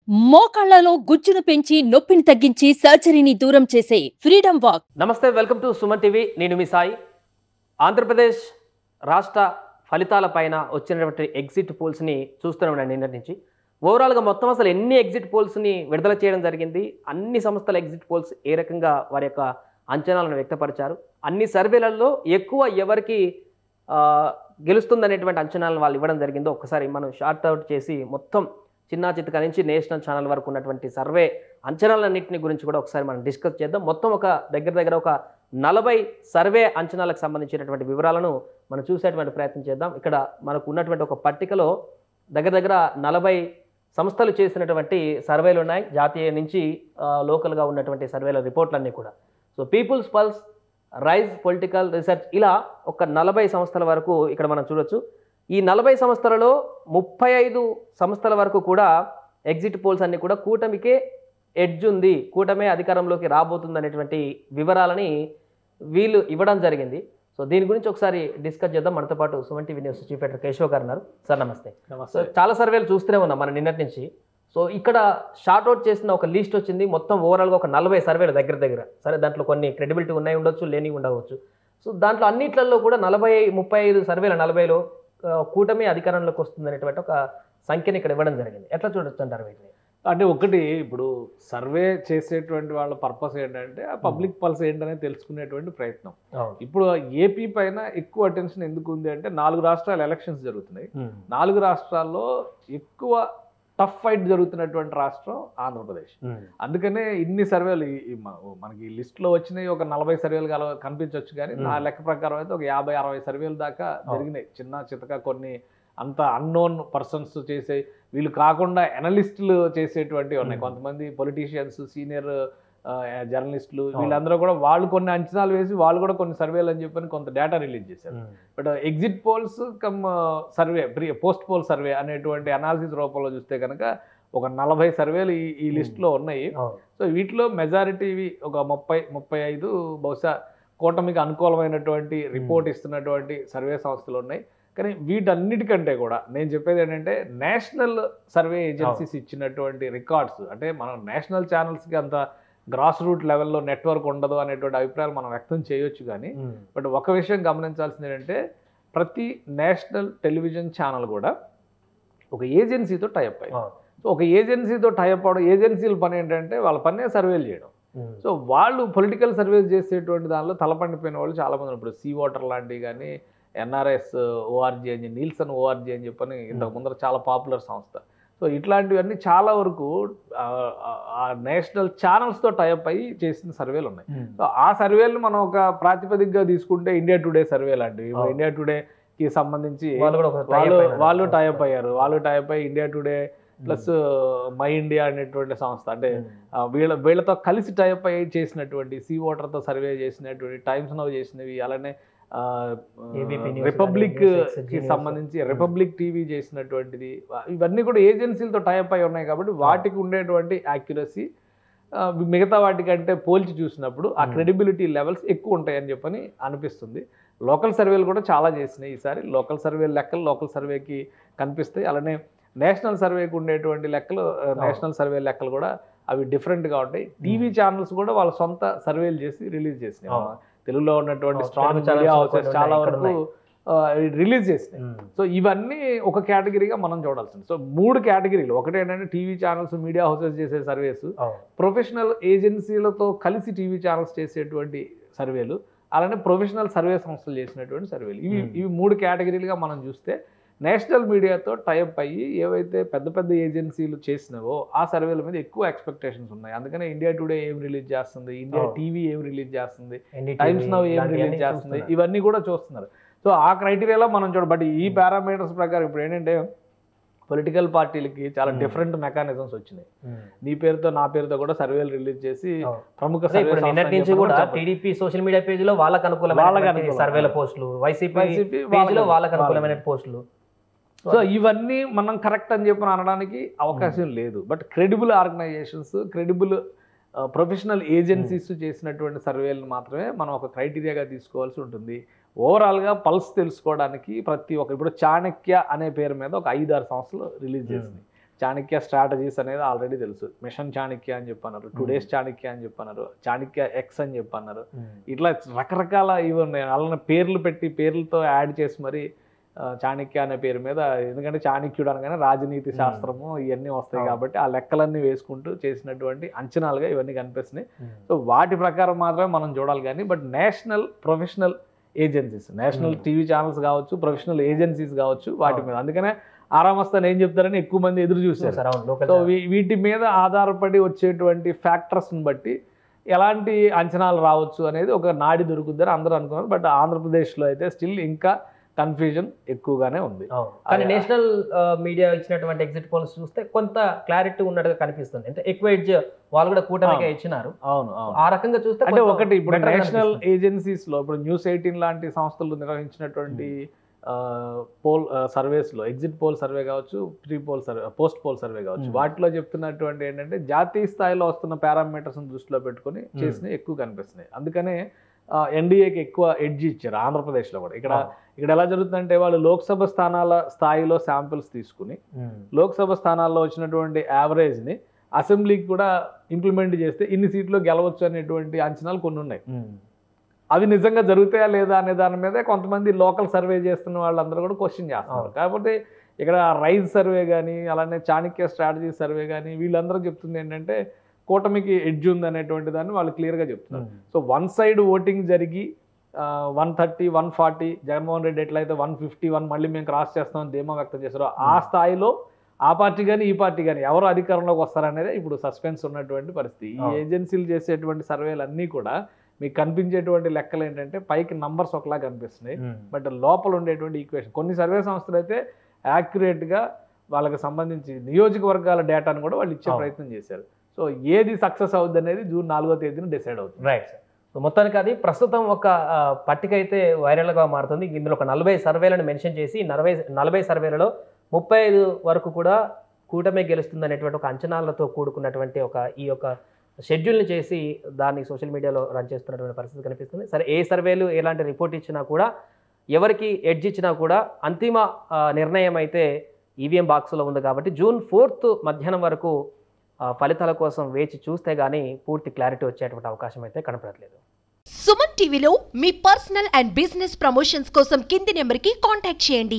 మోకాళ్లలో గుజ్జును పెంచి నొప్పిని తగ్గించి సర్జరీని దూరం చేసే ఫ్రీడమ్ వాక్. నమస్తే, వెల్కమ్ టు సుమన్ టీవీ. నేను మీ సాయి. ఆంధ్రప్రదేశ్ రాష్ట్ర ఫలితాలపైన వచ్చినటువంటి ఎగ్జిట్ పోల్స్ని చూస్తున్నాం నిన్నటి నుంచి. ఓవరాల్గా మొత్తం అసలు ఎన్ని ఎగ్జిట్ పోల్స్ని విడుదల చేయడం జరిగింది, అన్ని సంస్థల ఎగ్జిట్ పోల్స్ ఏ రకంగా వారి యొక్క అంచనాలను వ్యక్తపరిచారు, అన్ని సర్వేలలో ఎక్కువ ఎవరికి గెలుస్తుందనేటువంటి అంచనాలను వాళ్ళు ఇవ్వడం జరిగిందో ఒక్కసారి మనం షార్ట్ అవుట్ చేసి మొత్తం చిన్నా చితక నుంచి నేషనల్ ఛానల్ వరకు ఉన్నటువంటి సర్వే అంచనాలన్నింటిని గురించి కూడా ఒకసారి మనం డిస్కస్ చేద్దాం. మొత్తం ఒక దగ్గర ఒక 40 సర్వే అంచనాలకు సంబంధించినటువంటి వివరాలను మనం చూసేటువంటి ప్రయత్నం చేద్దాం. ఇక్కడ మనకు ఉన్నటువంటి ఒక పట్టికలో దగ్గర 40 సంస్థలు చేసినటువంటి సర్వేలు ఉన్నాయి. జాతీయ నుంచి లోకల్గా ఉన్నటువంటి సర్వేల రిపోర్ట్లన్నీ కూడా. So People's Pulse, Rise Political Research, ఇలా ఒక 40 సంస్థల వరకు ఇక్కడ మనం చూడొచ్చు. ఈ 40 సంస్థలలో 35 సంస్థల వరకు కూడా ఎగ్జిట్ పోల్స్ అన్ని కూడా కూటమికే ఎడ్జ్ ఉంది, కూటమే అధికారంలోకి రాబోతుంది అనేటువంటి వివరాలని వీళ్ళు ఇవ్వడం జరిగింది. సో దీని గురించి ఒకసారి డిస్కస్ చేద్దాం. మనతో పాటు Suman TV news chief editor Keshav గారు ఉన్నారు. సార్ నమస్తే. సో చాలా సర్వేలు చూస్తూనే ఉన్నాం మన నిన్నటి నుంచి. సో ఇక్కడ షార్ట్ అవుట్ చేసిన ఒక లిస్ట్ వచ్చింది. మొత్తం ఓవరాల్గా ఒక 40 సర్వేలు దగ్గర. సరే, దాంట్లో కొన్ని క్రెడిబిలిటీ ఉన్నాయి ఉండొచ్చు, లేని ఉండవచ్చు. సో దాంట్లో అన్నిట్లలో కూడా 35 సర్వేల 40లో కూటమి అధికారంలోకి వస్తుంది అనేటువంటి ఒక సంఖ్యని ఇక్కడ ఇవ్వడం జరిగింది. ఎట్లా చూడొచ్చు అంటారు వీటిని? అంటే ఒకటి, ఇప్పుడు సర్వే చేసేటువంటి వాళ్ళ పర్పస్ ఏంటంటే ఆ పబ్లిక్ పల్స్ ఏంటనేది తెలుసుకునేటువంటి ప్రయత్నం. ఇప్పుడు ఏపీ పైన ఎక్కువ అటెన్షన్ ఎందుకు ఉంది అంటే 4 రాష్ట్రాల ఎలక్షన్స్ జరుగుతున్నాయి. 4 రాష్ట్రాల్లో ఎక్కువ టఫ్ ఫైట్ జరుగుతున్నటువంటి రాష్ట్రం ఆంధ్రప్రదేశ్. అందుకనే ఇన్ని సర్వేలు మనకి లిస్ట్లో వచ్చినాయి. ఒక 40 సర్వేలు కనిపించవచ్చు, కానీ నా లెక్క ప్రకారం అయితే ఒక 50-60 సర్వేలు దాకా జరిగినాయి. చిన్న చితక కొన్ని అంత అన్నోన్ పర్సన్స్ చేసే, వీళ్ళు కాకుండా ఎనలిస్టులు చేసేటువంటివి ఉన్నాయి. కొంతమంది పొలిటీషియన్స్, సీనియర్ జర్నలిస్టులు, వీళ్ళందరూ కూడా వాళ్ళు కొన్ని అంచనాలు వేసి వాళ్ళు కూడా కొన్ని సర్వేలు అని చెప్పని కొంత డేటా రిలీజ్ చేశారు. But exit polls come survey, post poll survey అనేటువంటి అనాలిసిస్ రూపంలో చూస్తే కనుక ఒక 40 సర్వేలు ఈ లిస్ట్లో ఉన్నాయి. సో వీటిలో మెజారిటీవి ఒక 30-35 బహుశా కూటమికి అనుకూలమైనటువంటి రిపోర్ట్ ఇస్తున్నటువంటి సర్వే సంస్థలు ఉన్నాయి. కానీ వీటన్నిటికంటే కూడా నేను చెప్పేది ఏంటంటే, నేషనల్ సర్వే ఏజెన్సీస్ ఇచ్చినటువంటి రికార్డ్స్, అంటే మనం నేషనల్ ఛానల్స్కి అంత గ్రాస్ రూట్ లెవెల్లో నెట్వర్క్ ఉండదు అనేటువంటి అభిప్రాయాలు మనం వ్యక్తం చేయొచ్చు. కానీ బట్ ఒక విషయం గమనించాల్సింది ఏంటంటే, ప్రతి నేషనల్ టెలివిజన్ ఛానల్ కూడా ఒక ఏజెన్సీతో టైఅప్ అయ్యి, సో ఒక ఏజెన్సీతో టైఅప్ అవడం, ఏజెన్సీల పని ఏంటంటే వాళ్ళ పనే సర్వేలు చేయడం. సో వాళ్ళు పొలిటికల్ సర్వేస్ చేసేటువంటి దానిలో తలపండిపోయిన వాళ్ళు చాలామంది. ఇప్పుడు సీ వాటర్ లాంటివి కానీ, ఎన్ఆర్ఎస్ ఓఆర్జీ అని, నీల్సన్ ఓఆర్జీ అని చెప్పని ఇంతకు ముందర చాలా పాపులర్ సంస్థ. సో ఇట్లాంటివన్నీ చాలా వరకు ఆ నేషనల్ ఛానల్స్తో టైఅప్ అయ్యి చేసిన సర్వేలు ఉన్నాయి. సో ఆ సర్వేలు మనం ఒక ప్రాతిపదికగా తీసుకుంటే ఇండియా టుడే సర్వే లాంటివి, ఇండియా టుడేకి సంబంధించి వాళ్ళు టైఅప్ అయ్యారు. వాళ్ళు టైఅప్ అయ్యి India today plus my India అనేటువంటి సంస్థ, అంటే వీళ్ళతో కలిసి టైఅప్ అయ్యి చేసినటువంటి, సీ వాటర్తో సర్వే చేసినటువంటి, టైమ్స్ నౌ చేసినవి, అలానే రిపబ్లిక్ కి సంబంధించి రిపబ్లిక్ టీవీ చేసినటువంటిది, ఇవన్నీ కూడా ఏజెన్సీలతో టైఅప్ అయి ఉన్నాయి. కాబట్టి వాటికి ఉండేటువంటి యాక్యురసీ మిగతా వాటికంటే పోల్చి చూసినప్పుడు ఆ క్రెడిబిలిటీ లెవెల్స్ ఎక్కువ ఉంటాయని చెప్పని అనిపిస్తుంది. లోకల్ సర్వేలు కూడా చాలా చేసినాయి ఈసారి. లోకల్ సర్వే లెక్కలు లోకల్ సర్వేకి కనిపిస్తాయి. అలానే నేషనల్ సర్వేకి ఉండేటువంటి లెక్కలు, నేషనల్ సర్వే లెక్కలు కూడా అవి డిఫరెంట్గా ఉంటాయి. టీవీ ఛానల్స్ కూడా వాళ్ళ సొంత సర్వేలు చేసి రిలీజ్ చేసినాయి. తెలుగులో ఉన్నటువంటి స్ట్రాంగ్ మీడియా హౌసెస్ చాలా వరకు రిలీజ్ చేసినాయి. సో ఇవన్నీ ఒక కేటగిరీగా మనం చూడాల్సింది. సో 3 కేటగిరీలు. ఒకటి ఏంటంటే టీవీ ఛానల్స్, మీడియా హౌసెస్ చేసే సర్వేస్, ప్రొఫెషనల్ ఏజెన్సీలతో కలిసి టీవీ ఛానల్స్ చేసేటువంటి సర్వేలు, అలానే ప్రొఫెషనల్ సర్వే సంస్థలు చేసినటువంటి సర్వేలు. ఇవి 3 కేటగిరీలుగా మనం చూస్తే, నేషనల్ మీడియాతో టైఅప్ అయ్యి ఏవైతే పెద్ద ఏజెన్సీలు చేసినావో ఆ సర్వేల మీద ఎక్కువ ఎక్స్పెక్టేషన్స్ ఉన్నాయి. అందుకనే ఇండియా టుడే ఏం రిలీజ్ చేస్తుంది, ఇండియా టీవీ ఏం రిలీజ్ చేస్తుంది, టైమ్స్ నౌ ఏం రిలీజ్ చేస్తుంది, ఇవన్నీ కూడా చూస్తున్నారు. సో ఆ క్రైటీరియాలో మనం బట్ ఈ పారామీటర్స్ ప్రకారం ఇప్పుడు ఏంటంటే, పొలిటికల్ పార్టీలకి చాలా డిఫరెంట్ మెకానిజమ్స్ వచ్చినాయి. నీ పేరుతో నా పేరుతో కూడా సర్వేలు రిలీజ్ చేసి ప్రముఖ టీడీపీ సోషల్ మీడియా పేజ్ లో వాళ్ళకి అనుకూలమైన సర్వేల పోస్టులు, వైసీపీ పేజ్ లో వాళ్ళకి అనుకూలమైన పోస్టులు. సో ఇవన్నీ మనం కరెక్ట్ అని చెప్పి అనడానికి అవకాశం లేదు. But credible organizations, credible professional agencies చేసినటువంటి సర్వేలను మాత్రమే మనం ఒక క్రైటీరియాగా తీసుకోవాల్సి ఉంటుంది. ఓవరాల్గా పల్స్ తెలుసుకోవడానికి ప్రతి ఒక్క, ఇప్పుడు చాణక్య అనే పేరు మీద ఒక 5-6 సంస్థలు రిలీజ్ చేసింది. చాణక్య స్ట్రాటజీస్ అనేది ఆల్రెడీ తెలుసు. మిషన్ చాణక్య అని చెప్పన్నారు, 2 days చాణక్య అని చెప్పన్నారు, చాణక్య ఎక్స్ అని చెప్పన్నారు. ఇట్లా రకరకాల ఇవి ఉన్నాయి. అలానే పేర్లు పెట్టి పేర్లతో యాడ్ చేసి మరి చాణక్య అనే పేరు మీద, ఎందుకంటే చాణక్యుడు అనగానే రాజనీతి శాస్త్రము ఇవన్నీ వస్తాయి కాబట్టి ఆ లెక్కలన్నీ వేసుకుంటూ చేసినటువంటి అంచనాలుగా ఇవన్నీ కనిపిస్తున్నాయి. సో వాటి ప్రకారం మాత్రమే మనం చూడాలి కానీ, but national professional agencies, national TV channels కావచ్చు, ప్రొఫెషనల్ ఏజెన్సీస్ కావచ్చు, వాటి మీద అందుకనే ఆరామస్తాను ఏం చెప్తారని ఎక్కువ మంది ఎదురు చూశారు. సో వీటి మీద ఆధారపడి వచ్చేటువంటి ఫ్యాక్టర్స్ని బట్టి ఎలాంటి అంచనాలు రావచ్చు అనేది ఒక నాడి దొరుకుద్దని అందరూ అనుకున్నారు. బట్ ఆంధ్రప్రదేశ్లో అయితే స్టిల్ ఇంకా కన్ఫ్యూజన్ ఎక్కువగానే ఉంది. కానీ నేషనల్ మీడియా ఇచ్చినటువంటి ఎగ్జిట్ పోల్స్ చూస్తే కొంత క్లారిటీ ఉన్నట్టుగా కనిపిస్తుంది. అంటే ఎక్కువ ఎడ్జ్ వాళ్ళు కూడా కూటమిగా ఇచ్చినారు. అవును, ఆ రకంగా చూస్తే అంటే ఒకటి ఇప్పుడు నేషనల్ ఏజెన్సీస్ లో ఇప్పుడు News18 లాంటి సంస్థలు నిర్వహించినటువంటి పోల్ సర్వేస్ లో, ఎగ్జిట్ పోల్ సర్వే కావచ్చు, pre poll survey, post poll survey కావచ్చు, వాటిలో చెప్తున్నటువంటి ఏంటంటే జాతీయ స్థాయిలో వస్తున్న పారామీటర్స్ దృష్టిలో పెట్టుకుని చేసినవి ఎక్కువ కనిపిస్తున్నాయి. అందుకనే ఎన్డీఏకి ఎక్కువ ఎడ్జ్ ఇచ్చారు ఆంధ్రప్రదేశ్లో కూడా. ఇక్కడ ఎలా జరుగుతుందంటే వాళ్ళు లోక్సభ స్థానాల స్థాయిలో శాంపిల్స్ తీసుకుని లోక్సభ స్థానాల్లో వచ్చినటువంటి యావరేజ్ని అసెంబ్లీకి కూడా ఇంప్లిమెంట్ చేస్తే ఇన్ని సీట్లు గెలవచ్చు అనేటువంటి అంచనాలు కొన్ని ఉన్నాయి. అవి నిజంగా జరుగుతాయా లేదా అనే దాని మీద కొంతమంది లోకల్ సర్వే చేస్తున్న వాళ్ళందరూ కూడా క్వశ్చన్ చేస్తున్నారు. కాకపోతే ఇక్కడ రైజ్ సర్వే కానీ అలానే చాణక్య స్ట్రాటజీ సర్వే కానీ వీళ్ళందరూ చెప్తుంది ఏంటంటే కూటమికి ఎడ్జ్ ఉంది అనేటువంటి దాన్ని వాళ్ళు క్లియర్గా చెప్తున్నారు. సో వన్ సైడ్ ఓటింగ్ జరిగి 130, 140 జగన్మోహన్ రెడ్డి ఎట్లయితే 151 మళ్ళీ మేము క్రాస్ చేస్తామని ధీమా వ్యక్తం చేశారో ఆ స్థాయిలో ఆ పార్టీ కానీ ఈ పార్టీ కానీ ఎవరు అధికారంలోకి వస్తారనేది ఇప్పుడు సస్పెన్స్ ఉన్నటువంటి పరిస్థితి. ఈ ఏజెన్సీలు చేసేటువంటి సర్వేలు అన్నీ కూడా మీకు కనిపించేటువంటి లెక్కలు ఏంటంటే పైకి నంబర్స్ ఒకలా కనిపిస్తున్నాయి, బట్ లోపల ఉండేటువంటి ఈక్వేషన్. కొన్ని సర్వే సంస్థలు అయితే యాక్యురేట్గా వాళ్ళకి సంబంధించి నియోజకవర్గాల డేటాను కూడా వాళ్ళు ఇచ్చే ప్రయత్నం చేశారు. సో ఏది సక్సెస్ అవుద్ది అనేది June 4వ తేదీన డిసైడ్ అవుతుంది. Right sir. సో మొత్తానికి అది ప్రస్తుతం ఒక పట్టిక అయితే వైరల్గా మారుతుంది. ఇందులో ఒక 40 సర్వేలను మెన్షన్ చేసి 40 సర్వేలలో 35 వరకు కూడా కూటమి గెలుస్తుంది అనేటువంటి ఒక అంచనాలతో కూడుకున్నటువంటి ఈ యొక్క షెడ్యూల్ని చేసి దాన్ని సోషల్ మీడియాలో రన్ చేస్తున్నటువంటి పరిస్థితి కనిపిస్తుంది. సరే, ఏ సర్వేలు ఎలాంటి రిపోర్ట్ ఇచ్చినా కూడా, ఎవరికి ఎడ్జ్ ఇచ్చినా కూడా అంతిమ నిర్ణయం అయితే ఈవీఎం బాక్స్లో ఉంది కాబట్టి June 4th మధ్యాహ్నం వరకు ఫలితాల కోసం వేచి చూస్తే గానీ పూర్తి క్లారిటీ వచ్చేటువంటి అవకాశం అయితే కనపడట్లేదు. సుమన్ టీవీలో మీ పర్సనల్ అండ్ బిజినెస్ ప్రమోషన్స్ కోసం కింది నెంబర్కి కాంటాక్ట్ చేయండి.